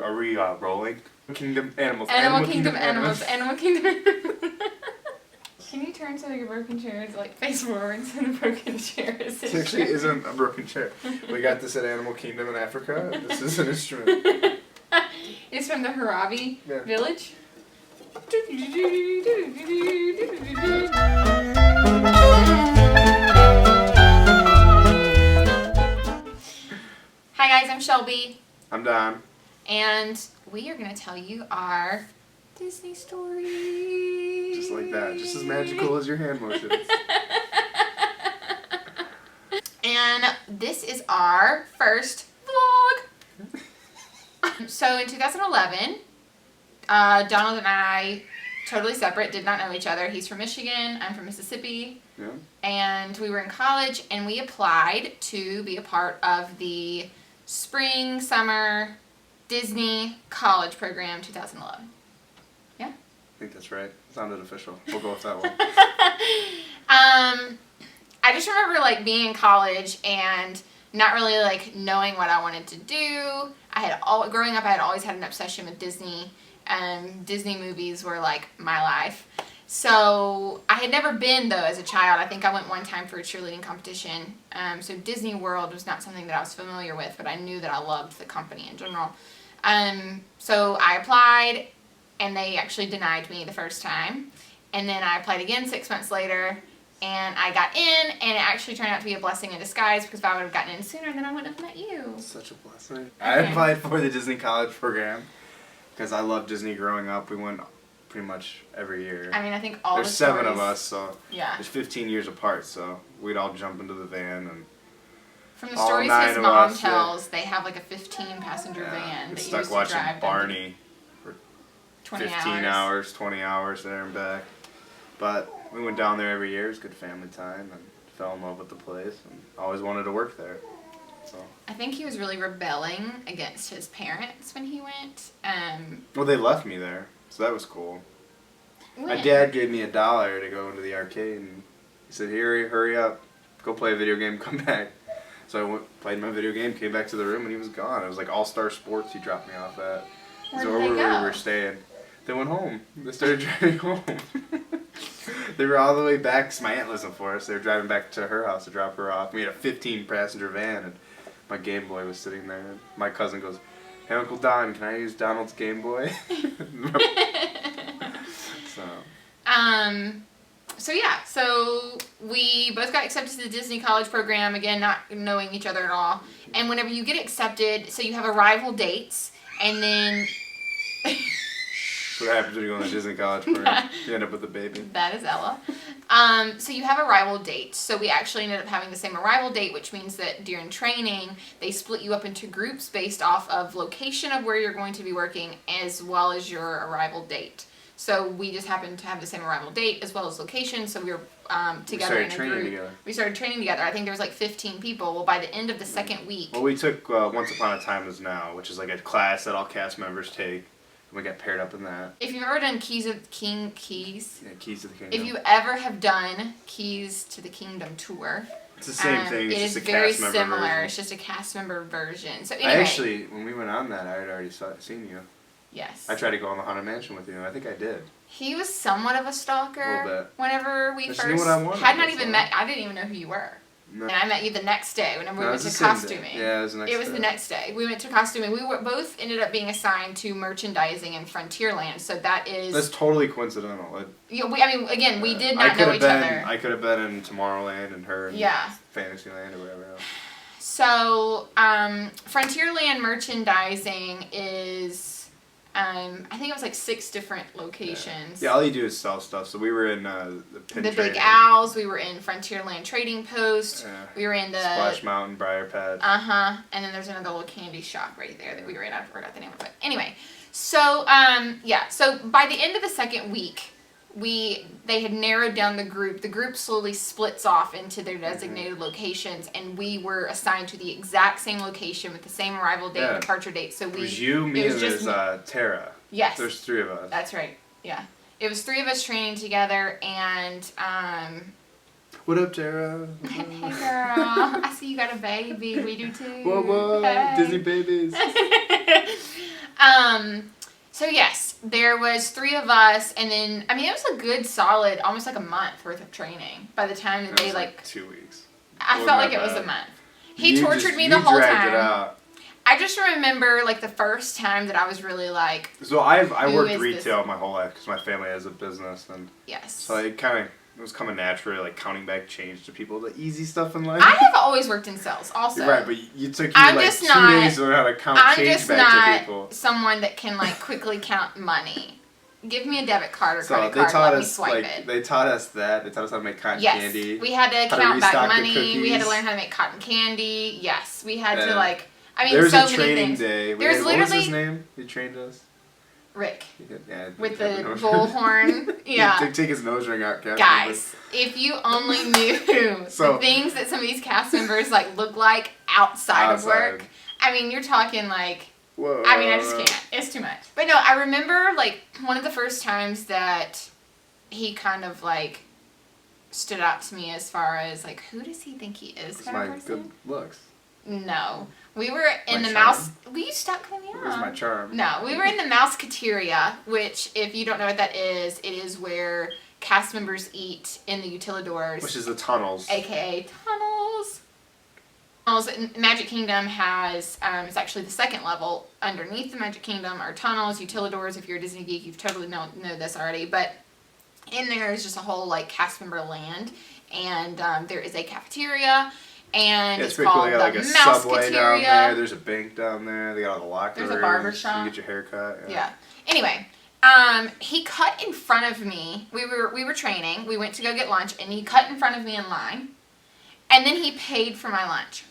Are we rolling? Kingdom animals. Animal Kingdom animals. Animal Kingdom. Can you turn so that your broken chair is like face forwards and the broken chair is It actually isn't a broken chair. We got this at Animal Kingdom in Africa. This is an instrument. It's from the Haravi village. Hi guys, I'm Shelby. I'm Don. And we are going to tell you our Disney story. Just like that. Just as magical as your hand motions. And this is our first vlog. So in 2011, Donald and I, totally separate, did not know each other. He's from Michigan, I'm from Mississippi. Yeah. And we were in college and we applied to be a part of the spring, summer Disney college program 2011. Yeah? I think that's right. Sounded official. We'll go with that one. I just remember like being in college and not really like knowing what I wanted to do. Growing up I had always had an obsession with Disney. Disney movies were like my life. So I had never been though as a child. I think I went one time for a cheerleading competition. So Disney World was not something that I was familiar with, but I knew that I loved the company in general. So I applied and they actually denied me the first time. And then I applied again 6 months later and I got in, and it actually turned out to be a blessing in disguise because if I would have gotten in sooner, then I wouldn't have met you. Such a blessing. I applied for the Disney college program because I loved Disney growing up. We went pretty much every year. I mean, I think all There's the stories, 7 of us, so yeah. there's 15 years apart, so we'd all jump into the van and from the all stories 9 his of mom us, tells, they have like a 15-passenger van we that stuck used to watching drive Barney for 20 15 hours, 20 hours there and back. But we went down there every year. It was good family time and fell in love with the place and always wanted to work there. So I think he was really rebelling against his parents when he went. Well, they left me there, so that was cool. When? My dad gave me $1 to go into the arcade, and he said, "Here, hurry up, go play a video game, come back." So I went, played my video game, came back to the room, and he was gone. It was like All-Star Sports he dropped me off at. Where So did they where go? we were staying. They went home. They started driving home. They were all the way back, because my aunt lives in Forest. They were driving back to her house to drop her off. We had a 15-passenger van, and my Game Boy was sitting there. And my cousin goes, "Hey, Uncle Don, can I use Donald's Game Boy?" So we both got accepted to the Disney college program, again, not knowing each other at all. And whenever you get accepted, so you have arrival dates, and then... What happens when you go on a Disney college program? You end up with a baby. That is Ella. So you have arrival dates. So we actually ended up having the same arrival date, which means that during training, they split you up into groups based off of location of where you're going to be working, as well as your arrival date. So we just happened to have the same arrival date as well as location, so we were together in a group. We started training together. I think there was like 15 people. Well, by the end of the second week... Well, we took Once Upon a Time Is Now, which is like a class that all cast members take. And we got paired up in that. If you've ever done Keys... Yeah, Keys to the Kingdom. If you ever have done Keys to the Kingdom tour... It's the same thing, it it's just is a very cast member similar. version. It's just a cast member version. So anyway... I actually, when we went on that, I had already seen you. Yes. I tried to go on the Haunted Mansion with you, and I think I did. He was somewhat of a stalker. A little bit. Whenever we Knew what I wanted, had not even met, I didn't even know who you were. No. And I met you the next day whenever we went to costuming. Yeah, it was the next day. It was the next day. We went to costuming. We both ended up being assigned to merchandising in Frontierland. So that is... That's totally coincidental. We did not know each other. I could have been in Tomorrowland and her in Fantasyland or whatever else. So, Frontierland merchandising is... I think it was like 6 different locations. Yeah, all you do is sell stuff. So we were in the Pin The Trading. Big Owls. We were in Frontierland Trading Post. Yeah. We were in the... Splash Mountain, Briar Patch. And then there's another little candy shop right there that we were in. I forgot the name of it. Anyway, so, So by the end of the second week, they had narrowed down the group. The group slowly splits off into their designated locations, and we were assigned to the exact same location with the same arrival date and departure date. So it was you, me, and there's Tara. Yes. There's 3 of us. That's right. Yeah. It was 3 of us training together, and What up, Tara? Hey girl, I see you got a baby. We do too. Whoa, Hey. Disney babies. So yes, there was 3 of us, and then I mean it was a good solid, almost like a month worth of training. By the time that It they was like 2 weeks. I felt like it was a month. He tortured me the whole dragged it time. out. I just remember like the first time that I was really like. So I Who worked is retail this? my whole life because my family has a business, and Yes. so it was coming naturally, like counting back change to people, the easy stuff in life. I have always worked in sales, also. You're right, but you took you I'm like just 2 not- days to learn how to count I'm change just back to not people. someone that can like quickly count money. Give me a debit card or So credit they card. taught Let me us swipe it. they taught us that. They taught us how to make cotton Yes, candy. we had to how to count back restock the money. We had to cookies. learn how to make cotton candy. Yes, we had to Yeah. like. I mean, There was so a many training things. day. There's What was his literally name? He trained us. Rick Yeah, with had the nose bullhorn. ring. Yeah. He'd take his nose ring out, cast Guys, if you only knew So- the things that some of these cast members like look like outside of work. I mean, you're talking like. Whoa. I mean, I just can't. It's too much. But no, I remember like one of the first times that he kind of like stood out to me as far as like, who does he think he is It's kind my of person? good looks. No. We were in My the charm? mouse. Will you stop cutting me off? Where's my charm? No, we were in the mouse cafeteria, which, if you don't know what that is, it is where cast members eat in the utilidors, Which is the tunnels. aka tunnels. Magic Kingdom has, it's actually the second level. Underneath the Magic Kingdom are tunnels, utilidors. If you're a Disney geek, you've totally know this already. But in there is just a whole like cast member land, and there is a cafeteria, and Yeah, it's pretty cool. called They got like the a Mouse subway Cafeteria. down there. There's a bank down there. They got all the locker There's a rooms. barber You shop. can get your hair cut. Yeah. Anyway, he cut in front of me. We were training. We went to go get lunch, and he cut in front of me in line, and then he paid for my lunch.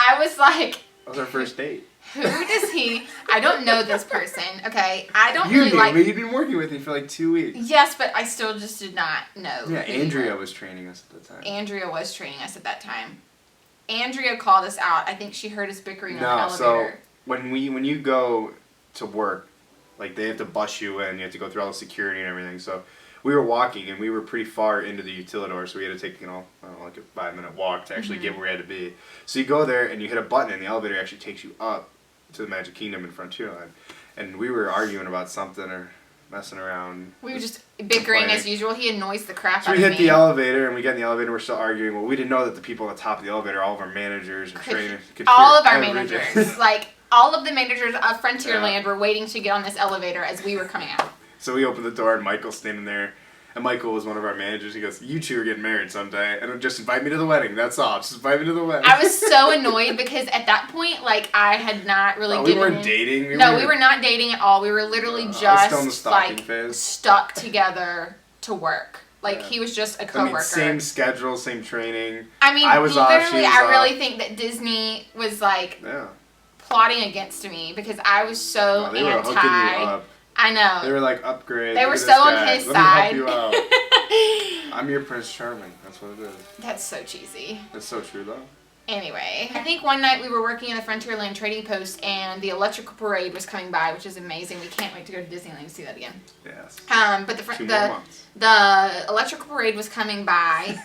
I was like, That was our first date. who does he? I don't know this person. Okay, I don't You really knew like. me. You'd been working with me for like 2 weeks. Yes, but I still just did not know. Yeah, who he Andrea was. was training us at the time. Andrea was training us at that time. Andrea called us out. I think she heard us bickering on the No, so elevator. when you go to work, like they have to bus you in, you have to go through all the security and everything. So we were walking and we were pretty far into the utilidor, so we had to take, I don't know, like a 5-minute walk to actually get where we had to be. So you go there and you hit a button and the elevator actually takes you up to the Magic Kingdom in Frontierland. And we were arguing about something or messing around. We were just bickering complaining. as usual. He annoys the crap So out we of hit me. the elevator and we get in the elevator, we're still arguing. Well, we didn't know that the people on the top of the elevator, all of our managers and trainers, could all hear of our everything. managers, like all of the managers of Frontierland were waiting to get on this elevator as we were coming out. So we opened the door and Michael's standing there. And Michael was one of our managers. He goes, "You two are getting married someday, and just invite me to the wedding. That's all. Just invite me to the wedding." I was so annoyed because at that point, like, I had not really we given weren't in. dating. We were not dating at all. We were literally I was still in the just stalking like phase. stuck together to work. Like Yeah. he was just a I coworker. mean, same schedule, same training. I mean, I was off, literally, she was I off. really think that Disney was like Yeah. plotting against me because I was so No, they were hooking you anti. up. I know. They were like, upgrade. They look were at so this on guy. his Let side. me help you out. I'm your Prince Charming. That's what it is. That's so cheesy. That's so true, though. Anyway, I think one night we were working in the Frontierland Trading Post and the electrical parade was coming by, which is amazing. We can't wait to go to Disneyland to see that again. Yes. But 2 more months. the electrical parade was coming by,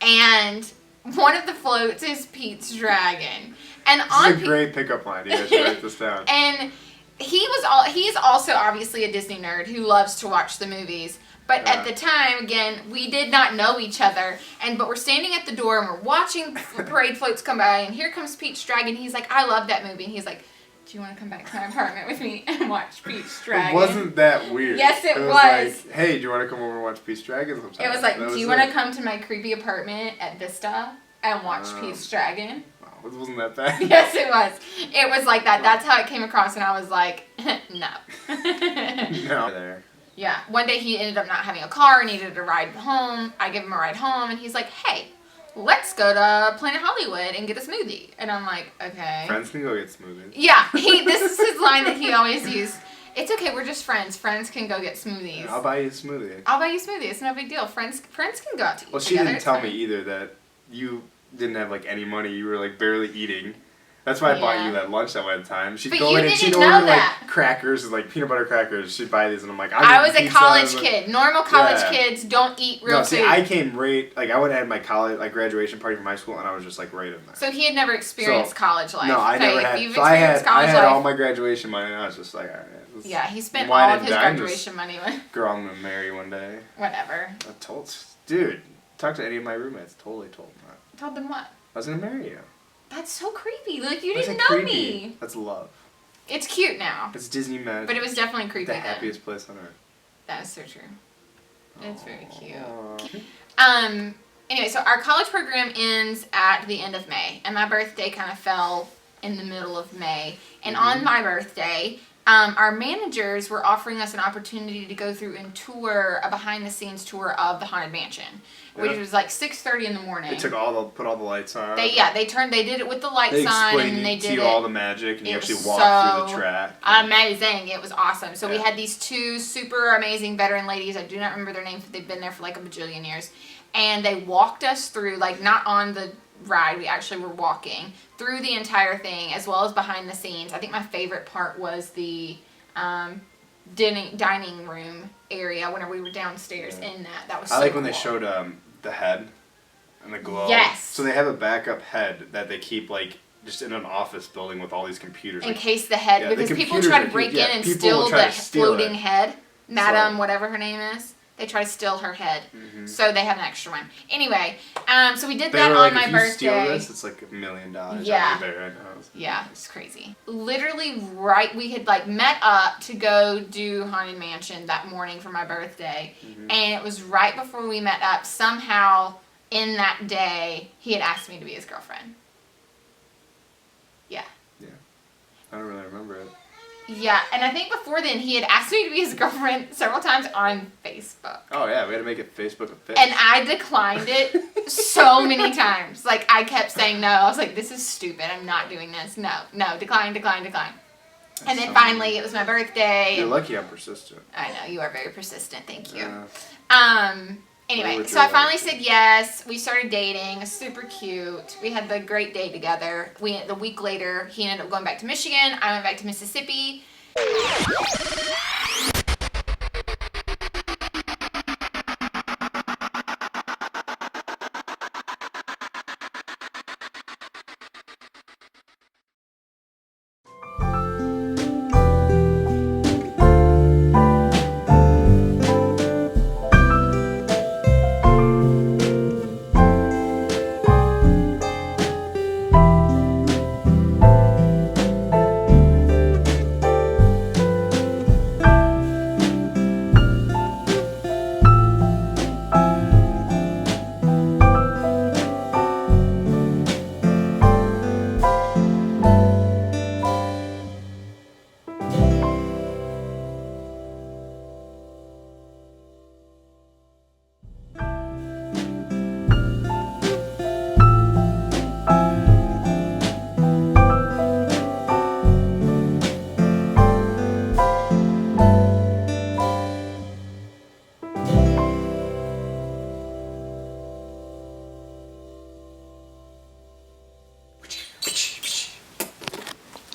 and one of the floats is Pete's Dragon, and on This is a great pickup line. You guys should write this down. and he's also obviously a Disney nerd who loves to watch the movies. But at the time, again, we did not know each other. But we're standing at the door and we're watching parade floats come by. And here comes Pete's Dragon. He's like, I love that movie. And he's like, do you want to come back to my apartment with me and watch Pete's Dragon? It wasn't that weird. Yes, it was. Like, hey, do you want to come over and watch Pete's Dragon sometime? It was like, That do you want to come to my creepy apartment at Vista and watch Pete's Dragon? Wow, it wasn't that bad. Yes, it was. It was like that. That's how it came across. And I was like, no. No. There. Yeah, one day he ended up not having a car and needed a ride home. I give him a ride home, and he's like, hey, let's go to Planet Hollywood and get a smoothie. And I'm like, okay. Friends can go get smoothies. Yeah, this is his line that he always used. It's okay, we're just friends. Friends can go get smoothies. I'll buy you a smoothie. I'll buy you a smoothie. It's no big deal. Friends can go out to eat Well, she together. didn't It's tell fine. me either that you didn't have like any money. You were like barely eating. That's why I bought Yeah. you that lunch that one time. She'd But go you in and didn't she'd know order that. like crackers and like peanut butter crackers. She'd buy these and I'm like, I was a pizza. college Like, kid. Normal college Yeah. kids don't eat real no, food. see, I came right, like I would have had my college, like graduation party from high school and I was just like right in there. So he had never experienced college life. No, I never Faith, had. You've So I experienced had college all life. my graduation money and I was just like, all right. Yeah, he spent wine all and of his dine this graduation money with girl I'm gonna marry one day. whatever. I told, dude, talk to any of my roommates. Totally told them that. Told them what? I was gonna marry you. That's so creepy. Like, you Why is didn't it know creepy? me. That's love. It's cute now. It's Disney magic. But it was definitely creepy the then. happiest place on earth. That is so true. It's very cute. Aw. Anyway, so our college program ends at the end of May, and my birthday kind of fell in the middle of May. And on my birthday, our managers were offering us an opportunity to go through and tour a behind-the-scenes tour of the Haunted Mansion, which Yeah. was like 6:30 in the morning. They put all the lights on. They did it with the lights They on, and explained then they to did you it. all the magic, and you It actually was walk through so the track. Amazing. It was awesome. So we Yeah. had these two super amazing veteran ladies. I do not remember their names, but they've been there for like a bajillion years. And they walked us through, like not on the ride, we actually were walking through the entire thing as well as behind the scenes. I think my favorite part was the dining room area whenever we were downstairs in that. That was so I like when cool. they showed the head and the glow. Yes. So they have a backup head that they keep like just in an office building with all these computers. In like, case the head, Yeah, the because people computers try to are- break yeah, in and people steal will try the to steal floating it. head. Madam, So- whatever her name is. They try to steal her head. Mhm. So they have an extra one. Anyway, so we did They that were on like, my if you birthday. steal this, it's like $1 million. Yeah. There, I know. Yeah, it's crazy. Literally, we had like met up to go do Haunted Mansion that morning for my birthday, and it was right before we met up. Somehow, in that day, he had asked me to be his girlfriend. Yeah. I don't really remember it. Yeah, and I think before then he had asked me to be his girlfriend several times on Facebook. Oh yeah, we had to make it Facebook a fit. And I declined it so many times. Like, I kept saying no. I was like, this is stupid. I'm not doing this. No, decline. And then finally, it was my birthday. You're lucky I'm persistent. I know, you are very persistent. Thank you. What Anyway, would so I you finally like? said yes. We started dating. It was super cute. We had the great day together. The week later, he ended up going back to Michigan. I went back to Mississippi.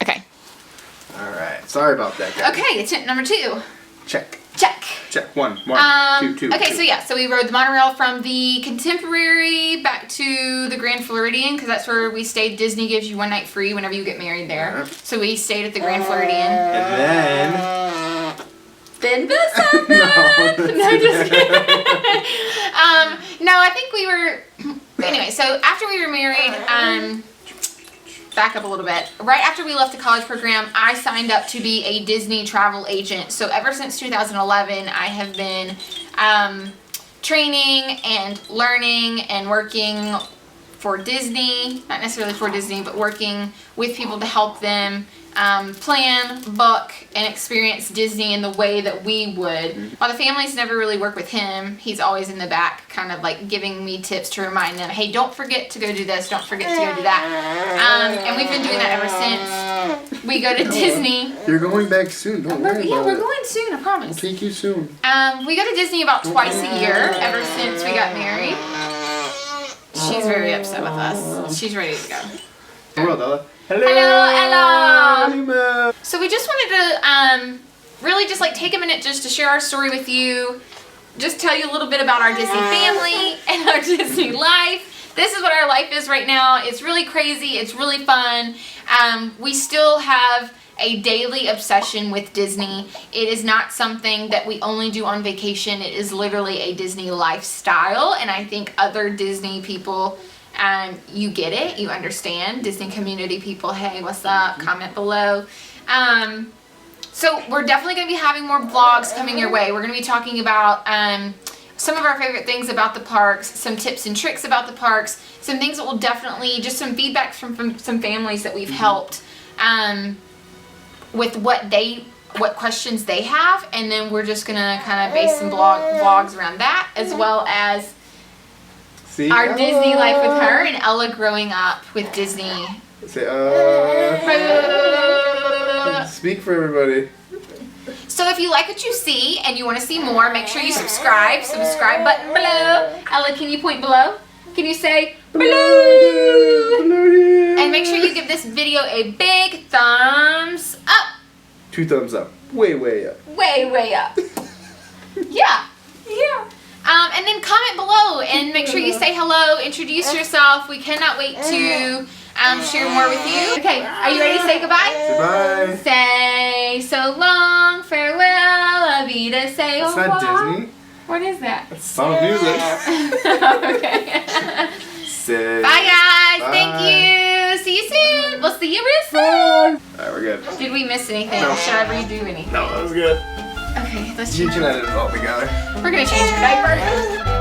Okay. All right. Sorry about that, guys. Okay, attempt number 2. Check. Check. One. Two. Okay, so yeah, so we rode the monorail from the Contemporary back to the Grand Floridian, because that's where we stayed. Disney gives you one night free whenever you get married there. Yeah. So we stayed at the Grand Floridian. And Then the sun. then. No, just kidding. No, I think we were. Anyway, so after we were married, back up a little bit. Right after we left the college program, I signed up to be a Disney travel agent. So ever since 2011, I have been training and learning and working for Disney. Not necessarily for Disney, but working with people to help them plan, book, and experience Disney in the way that we would. While the families never really work with him, he's always in the back kind of like giving me tips to remind them, hey, don't forget to go do this, don't forget to go do that. And we've been doing that ever since we go to Disney. You're going back soon. Don't worry Yeah, about we're it. going soon, I promise. I'll take you soon. We go to Disney about twice a year ever since we got married. She's very upset with us. She's ready to go. For real, though. Hello. So we just wanted to really just like take a minute just to share our story with you. Just tell you a little bit about our Disney family and our Disney life. This is what our life is right now. It's really crazy. It's really fun. We still have a daily obsession with Disney. It is not something that we only do on vacation. It is literally a Disney lifestyle, and I think other Disney people, you get it, you understand. Disney community people, hey, what's up? Comment below. So we're definitely going to be having more vlogs coming your way. We're going to be talking about some of our favorite things about the parks, some tips and tricks about the parks, some things that will definitely, just some feedback from some families that we've helped with what questions they have, and then we're just going to kind of base some vlogs around that, as well as our Disney life with her and Ella growing up with Disney. Say, speak for everybody. So if you like what you see and you want to see more, make sure you subscribe. Subscribe button below. Ella, can you point below? Can you say below? And make sure you give this video a big thumbs up. 2 thumbs up. Way up. Way up. Yeah. And then comment below and make sure you say hello, introduce yourself. We cannot wait to share more with you. Okay, are you ready to say goodbye? Goodbye. Say so long, farewell, Avida, say It's not Disney. What is that? It's Sound of Music. Okay. Say bye guys, bye. Thank you. See you soon. We'll see you real soon. Alright, we're good. Did we miss anything? No. Should I redo anything? No, that was good. Okay, let's You change. can edit it all together. We're gonna change your diaper.